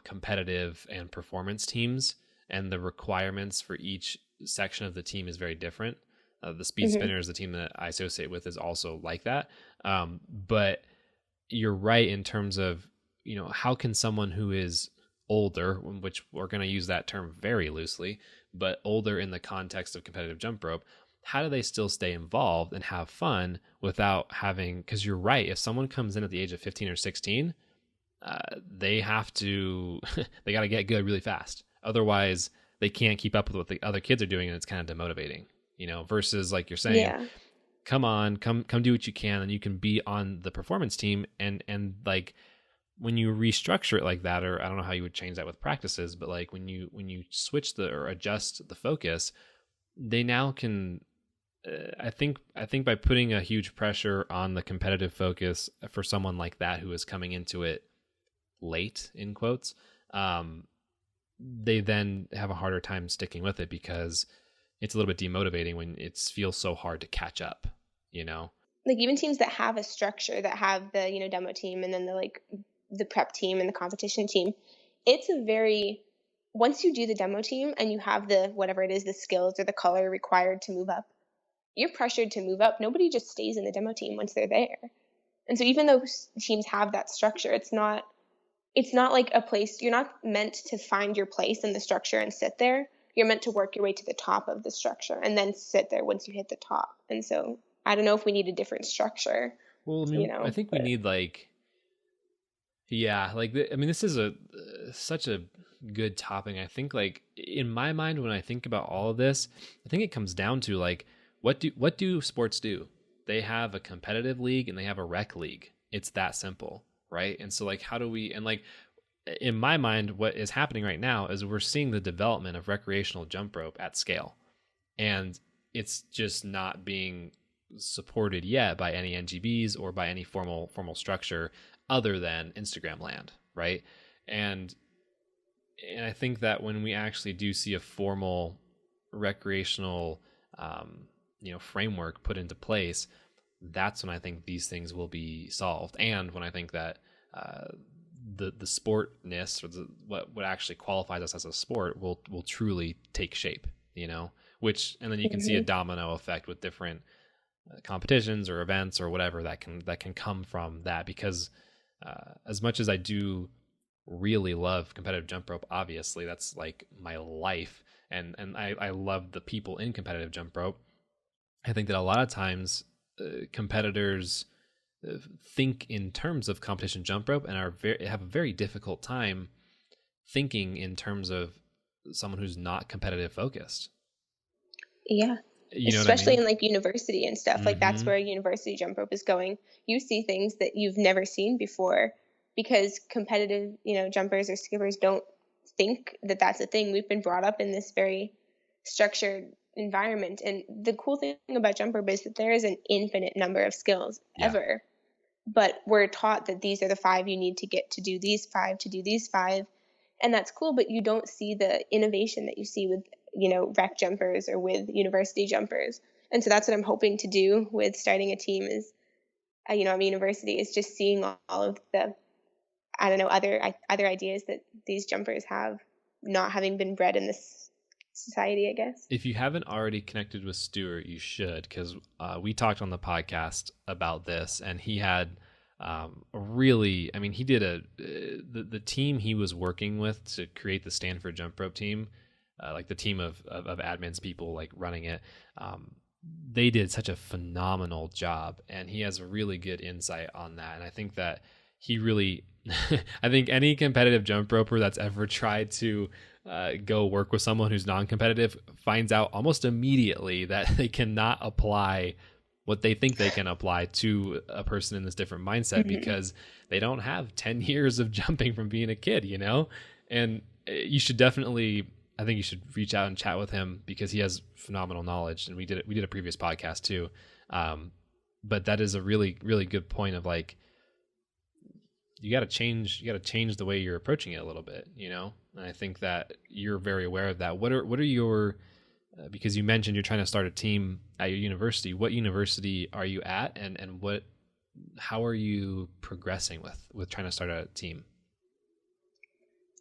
competitive, and performance teams, and the requirements for each section of the team is very different. The speed spinners, the team that I associate with, is also like that. But you're right in terms of, how can someone who is older, which we're going to use that term very loosely, but older in the context of competitive jump rope, how do they still stay involved and have fun without having, because you're right, if someone comes in at the age of 15 or 16, they have to, they got to get good really fast. Otherwise, they can't keep up with what the other kids are doing, and it's kind of demotivating, versus like you're saying, come on, come do what you can, and you can be on the performance team. And like when you restructure it like that, or I don't know how you would change that with practices, but like when you switch or adjust the focus, they now can, I think by putting a huge pressure on the competitive focus for someone like that who is coming into it late in quotes, they then have a harder time sticking with it because it's a little bit demotivating when it feels so hard to catch up, Like even teams that have a structure, that have the, demo team and then the prep team and the competition team, it's once you do the demo team and you have whatever it is, the skills or the color required to move up, you're pressured to move up. Nobody just stays in the demo team once they're there. And so even though teams have that structure, it's not like a place, you're not meant to find your place in the structure and sit there. You're meant to work your way to the top of the structure and then sit there once you hit the top. And so I don't know if we need a different structure. Well, I mean, I think we need this is such a good topic. I think like in my mind, when I think about all of this, I think it comes down to like, what do sports do? They have a competitive league and they have a rec league. It's that simple, right? And so like, how do we, and like, in my mind, what is happening right now is we're seeing the development of recreational jump rope at scale. And it's just not being supported yet by any NGBs or by any formal structure other than Instagram land, right? And I think that when we actually do see a formal recreational framework put into place, that's when I think these things will be solved. And when I think that the sportness, or what actually qualifies us as a sport will truly take shape, which, and then you can see a domino effect with different competitions or events or whatever that can come from that. Because as much as I do really love competitive jump rope, obviously that's like my life, and I love the people in competitive jump rope. I think that a lot of times competitors think in terms of competition jump rope and have a very difficult time thinking in terms of someone who's not competitive focused. Yeah. Especially in like university and stuff. Like that's where university jump rope is going. You see things that you've never seen before because competitive, jumpers or skippers don't think that that's a thing. We've been brought up in this very structured environment. And the cool thing about jump rope is that there is an infinite number of skills ever. But we're taught that these are the 5 you need to get to do these 5 to do these 5. And that's cool, but you don't see the innovation that you see with, rec jumpers or with university jumpers. And so that's what I'm hoping to do with starting a team is, I'm a university, is just seeing all of the, other ideas that these jumpers have, not having been bred in this society, I guess. If you haven't already connected with Stuart, you should, because we talked on the podcast about this, and he had he did the team he was working with to create the Stanford jump rope team, like the team of admins, people like running it. They did such a phenomenal job, and he has a really good insight on that. And I think that he really, I think any competitive jump roper that's ever tried to go work with someone who's non-competitive finds out almost immediately that they cannot apply what they think they can apply to a person in this different mindset because they don't have 10 years of jumping from being a kid, and you should definitely, I think you should reach out and chat with him because he has phenomenal knowledge. And we did a previous podcast too. But that is a really, really good point of like, you got to change the way you're approaching it a little bit, and I think that you're very aware of that. What are your, because you mentioned you're trying to start a team at your university. What university are you at, and how are you progressing with trying to start a team?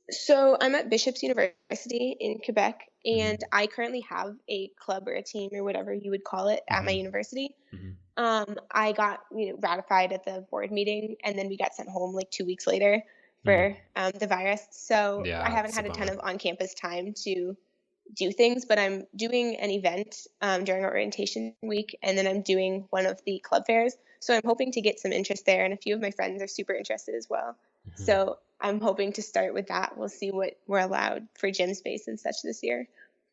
So I'm at Bishop's University in Quebec, and I currently have a club or a team or whatever you would call it at my university. I got ratified at the board meeting, and then we got sent home like 2 weeks later for the virus. So I haven't had a ton of on-campus time to do things, but I'm doing an event during our orientation week, and then I'm doing one of the club fairs. So I'm hoping to get some interest there, and a few of my friends are super interested as well. So I'm hoping to start with that. We'll see what we're allowed for gym space and such this year,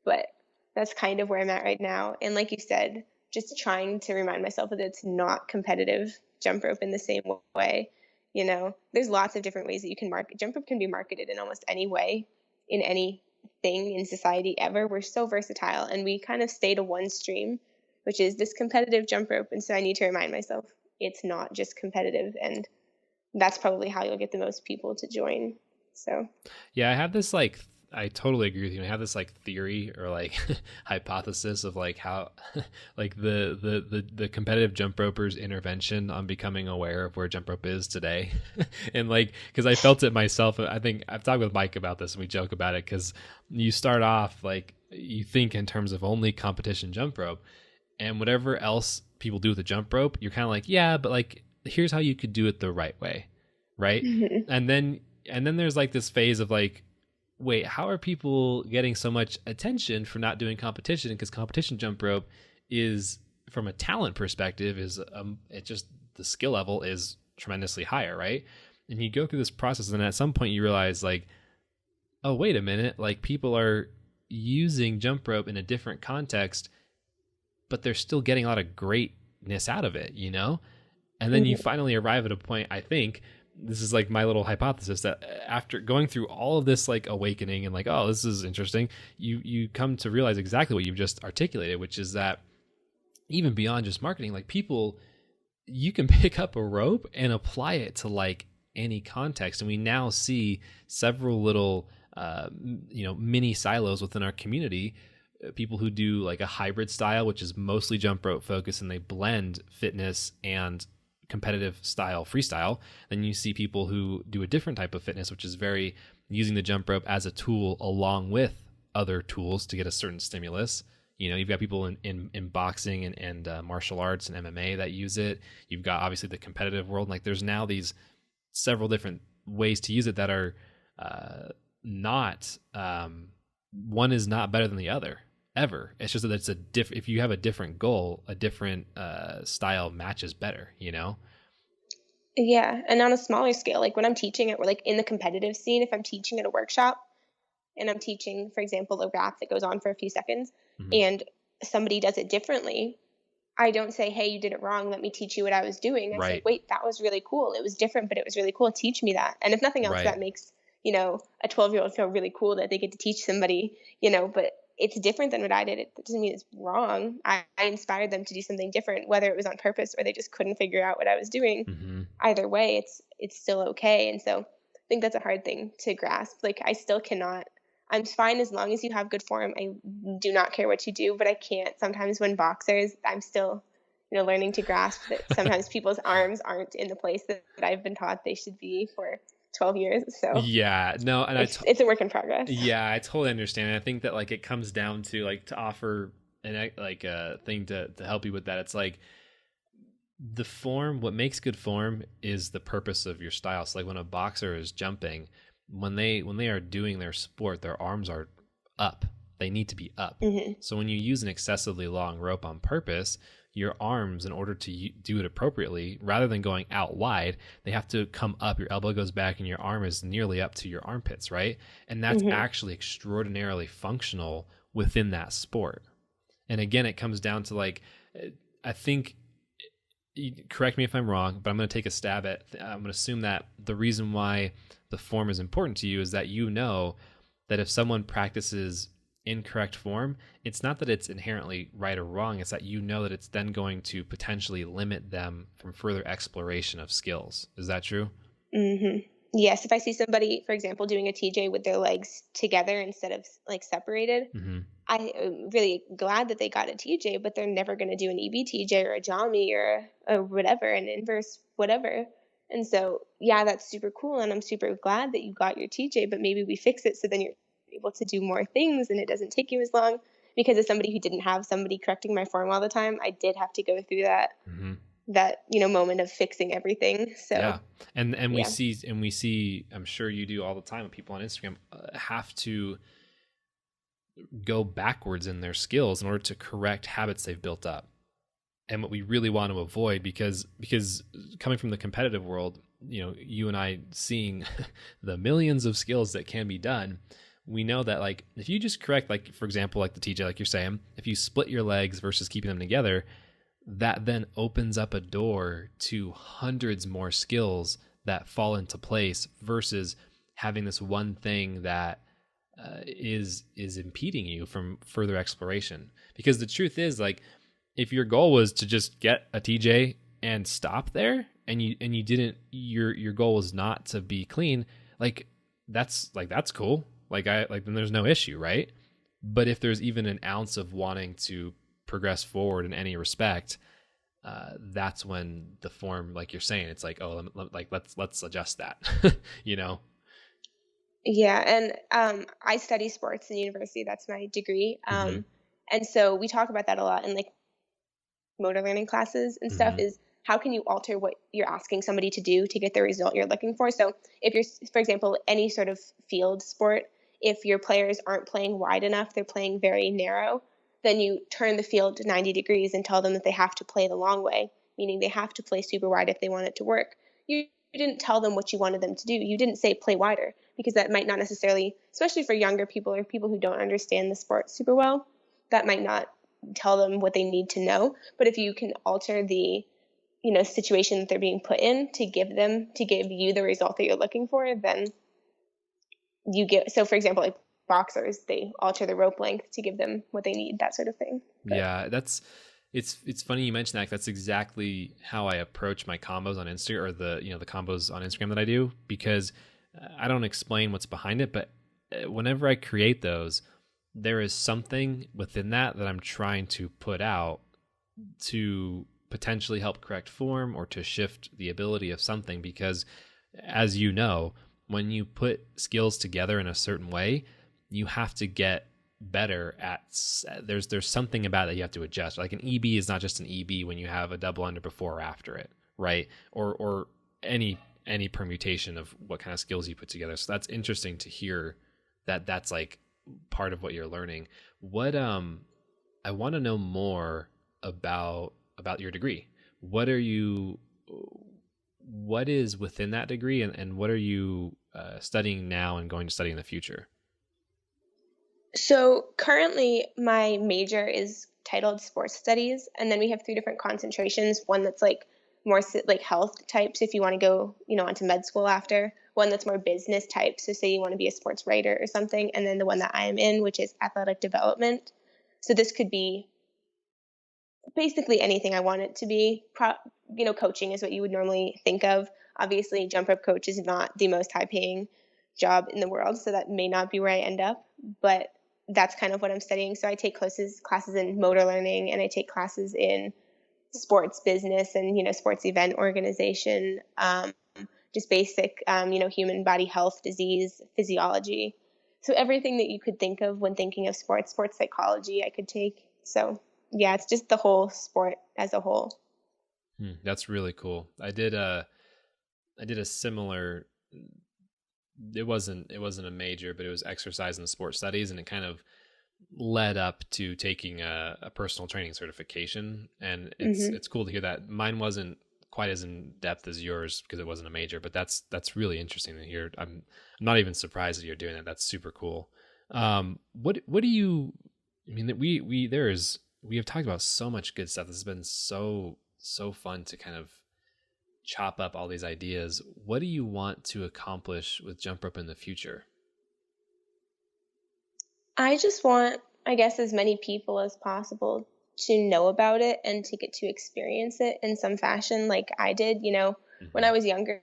but that's kind of where I'm at right now. And like you said, just trying to remind myself that it's not competitive jump rope in the same way. There's lots of different ways that you can market. Jump rope can be marketed in almost any way, in any thing in society ever. We're so versatile, and we kind of stay to one stream, which is this competitive jump rope. And so I need to remind myself it's not just competitive, and that's probably how you'll get the most people to join. So yeah, I have this I totally agree with you. I have this theory or hypothesis of how the competitive jump ropers intervention on becoming aware of where jump rope is today. And because I felt it myself. I think I've talked with Mike about this and we joke about it, because you start off you think in terms of only competition jump rope, and whatever else people do with the jump rope, you're kind of yeah, but here's how you could do it the right way. Right. And then there's this phase of wait, how are people getting so much attention for not doing competition? Because competition jump rope is, from a talent perspective, is it just, the skill level is tremendously higher, right? And you go through this process, and at some point you realize oh, wait a minute, people are using jump rope in a different context, but they're still getting a lot of greatness out of it, And then you finally arrive at a point, I think, this is my little hypothesis, that after going through all of this awakening and oh, this is interesting, you come to realize exactly what you've just articulated, which is that even beyond just marketing, people, you can pick up a rope and apply it to any context. And we now see several little mini silos within our community, people who do a hybrid style, which is mostly jump rope focused, and they blend fitness and competitive style freestyle. Then you see people who do a different type of fitness, which is very using the jump rope as a tool along with other tools to get a certain stimulus. You know, you've got people in boxing and martial arts and MMA that use it. You've got obviously the competitive world. Like there's now these several different ways to use it that are not one is not better than the other ever. It's just that it's if you have a different goal, a different style matches better, you know? Yeah. And on a smaller scale, like when I'm teaching it, or like in the competitive scene, if I'm teaching at a workshop and I'm teaching, for example, a rap that goes on for a few seconds and somebody does it differently, I don't say, hey, you did it wrong. Let me teach you what I was doing. I say, wait, that was really cool. It was different, but it was really cool. Teach me that. And if nothing else, that makes, you know, a 12-year-old feel really cool that they get to teach somebody, you know, but it's different than what I did. It doesn't mean it's wrong. I inspired them to do something different, whether it was on purpose or they just couldn't figure out what I was doing. Either way, it's still okay. And so I think that's a hard thing to grasp. Like I still cannot, I'm fine as long as you have good form. I do not care what you do, but I can't. Sometimes when boxers, I'm still, you know, learning to grasp that sometimes people's arms aren't in the place that I've been taught they should be for 12 years. So yeah, no, and it's a work in progress. Yeah, I totally understand. And I think that like it comes down to like to offer like a thing to help you with that. It's like the form, what makes good form is the purpose of your style. So like when a boxer is jumping, when they are doing their sport, their arms are up. They need to be up. So when you use an excessively long rope on purpose, your arms, in order to do it appropriately, rather than going out wide, they have to come up. Your elbow goes back and your arm is nearly up to your armpits, right? And that's actually extraordinarily functional within that sport. And again, it comes down to like, I think, correct me if I'm wrong, but I'm going to take a stab at, I'm going to assume that the reason why the form is important to you is that you know that if someone practices incorrect form, it's not that it's inherently right or wrong, it's that you know that it's then going to potentially limit them from further exploration of skills. Is that true? Yes. If I see somebody, for example, doing a TJ with their legs together instead of like separated, I'm really glad that they got a TJ, but they're never going to do an EBTJ or a JAMI or whatever, an inverse, whatever. And so, yeah, that's super cool. And I'm super glad that you got your TJ, but maybe we fix it so then you're able to do more things and it doesn't take you as long. Because as somebody who didn't have somebody correcting my form all the time, I did have to go through that you know, moment of fixing everything. So yeah, and we see, I'm sure you do all the time, people on Instagram have to go backwards in their skills in order to correct habits they've built up. And what we really want to avoid, because coming from the competitive world, you know, you and I seeing the millions of skills that can be done, we know that like if you just correct, like for example, like the TJ, like you're saying, if you split your legs versus keeping them together, that then opens up a door to hundreds more skills that fall into place versus having this one thing that is impeding you from further exploration. Because the truth is, like, if your goal was to just get a TJ and stop there, and you didn't, your goal was not to be clean, that's cool. Then there's no issue, right? But if there's even an ounce of wanting to progress forward in any respect, that's when the form, like you're saying, it's like, oh, let's adjust that, you know? Yeah. And I study sports in university. That's my degree. And so we talk about that a lot in like motor learning classes and stuff, is how can you alter what you're asking somebody to do to get the result you're looking for? So if you're, for example, any sort of field sport, if your players aren't playing wide enough, they're playing very narrow, then you turn the field 90 degrees and tell them that they have to play the long way, meaning they have to play super wide if they want it to work. You didn't tell them what you wanted them to do. You didn't say play wider, because that might not necessarily, especially for younger people or people who don't understand the sport super well, that might not tell them what they need to know. But if you can alter the, you know, situation that they're being put in to give you the result that you're looking for, then you get, so for example, like boxers, they alter the rope length to give them what they need, that sort of thing. But yeah, it's funny you mentioned that. That's exactly how I approach my combos on Instagram, or the combos on Instagram that I do, because I don't explain what's behind it, but whenever I create those, there is something within that I'm trying to put out to potentially help correct form or to shift the ability of something. Because as you know, when you put skills together in a certain way, you have to get better at, there's something about it you have to adjust. Like an EB is not just an EB when you have a double under before or after it, right? Or any permutation of what kind of skills you put together. So that's interesting to hear that that's like part of what you're learning. What I want to know more about your degree. What is within that degree, and what are you studying now and going to study in the future? So currently my major is titled sports studies, and then we have 3 different concentrations. One that's like more like health types if you want to go, onto med school after. One that's more business type. So say you want to be a sports writer or something. And then the one that I am in, which is athletic development. So this could be basically anything I want it to be. Coaching is what you would normally think of. Obviously, jump rope coach is not the most high paying job in the world, so that may not be where I end up, but that's kind of what I'm studying. So I take classes in motor learning, and I take classes in sports business and, sports event organization, just basic, human body health, disease, physiology. So everything that you could think of when thinking of sports psychology I could take. So yeah, it's just the whole sport as a whole. That's really cool. I did a similar, it wasn't a major, but it was exercise and sports studies, and it kind of led up to taking a personal training certification. And it's cool to hear that. Mine wasn't quite as in depth as yours because it wasn't a major, but that's really interesting to hear. I'm not even surprised that you're doing that. That's super cool. What do you, I mean, we have talked about so much good stuff. This has been so fun to kind of chop up all these ideas. What do you want to accomplish with jump rope in the future? I just want, I guess, as many people as possible to know about it and to get to experience it in some fashion like I did. When I was younger,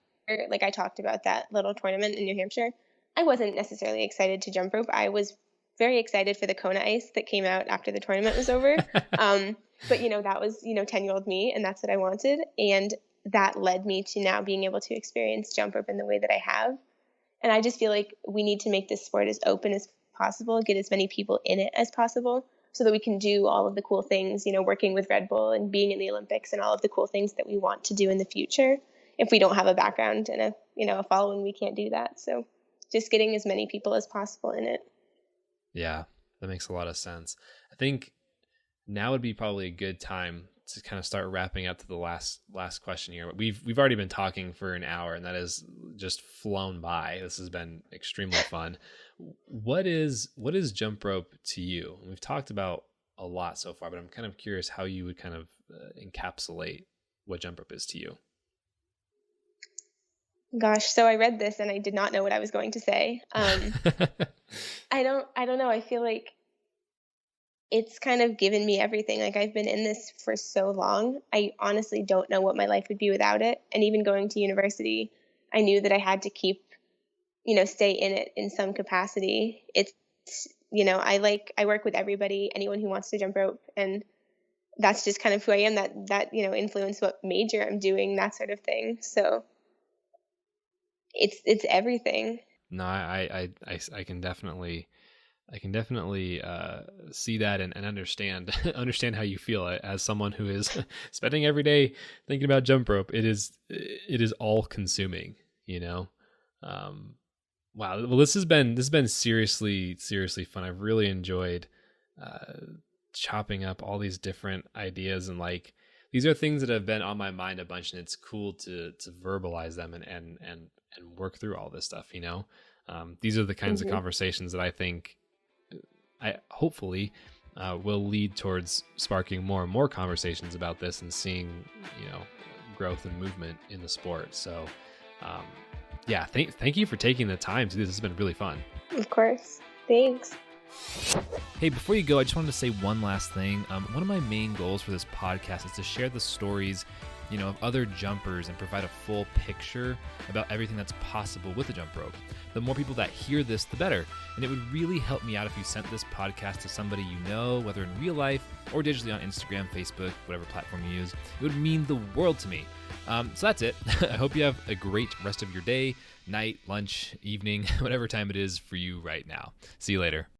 like I talked about that little tournament in New Hampshire, I wasn't necessarily excited to jump rope. I was very excited for the Kona ice that came out after the tournament was over. But, that was, 10-year-old me, and that's what I wanted. And that led me to now being able to experience jump rope in the way that I have. And I just feel like we need to make this sport as open as possible, get as many people in it as possible, so that we can do all of the cool things, working with Red Bull and being in the Olympics and all of the cool things that we want to do in the future. If we don't have a background and a following, we can't do that. So just getting as many people as possible in it. Yeah, that makes a lot of sense. I think now would be probably a good time to kind of start wrapping up to the last question here. We've already been talking for an hour, and that has just flown by. This has been extremely fun. What is jump rope to you? We've talked about a lot so far, but I'm kind of curious how you would kind of encapsulate what jump rope is to you. Gosh, so I read this and I did not know what I was going to say. I don't know. I feel like it's kind of given me everything. Like, I've been in this for so long. I honestly don't know what my life would be without it. And even going to university, I knew that I had to keep, stay in it in some capacity. It's, I work with everybody, anyone who wants to jump rope. And that's just kind of who I am, that influence what major I'm doing, that sort of thing. So it's everything. No, I can definitely see that and understand how you feel as someone who is spending every day thinking about jump rope. It is all consuming, Wow. Well, this has been seriously fun. I've really enjoyed chopping up all these different ideas, and like, these are things that have been on my mind a bunch, and it's cool to verbalize them and work through all this stuff. These are the kinds of conversations that I think hopefully will lead towards sparking more and more conversations about this and seeing, growth and movement in the sport. So, yeah, thank you for taking the time to do this. This has been really fun. Of course. Thanks. Hey, before you go, I just wanted to say one last thing. One of my main goals for this podcast is to share the stories of other jumpers and provide a full picture about everything that's possible with the jump rope. The more people that hear this, the better. And it would really help me out if you sent this podcast to somebody you know, whether in real life or digitally on Instagram, Facebook, whatever platform you use. It would mean the world to me. So that's it. I hope you have a great rest of your day, night, lunch, evening, whatever time it is for you right now. See you later.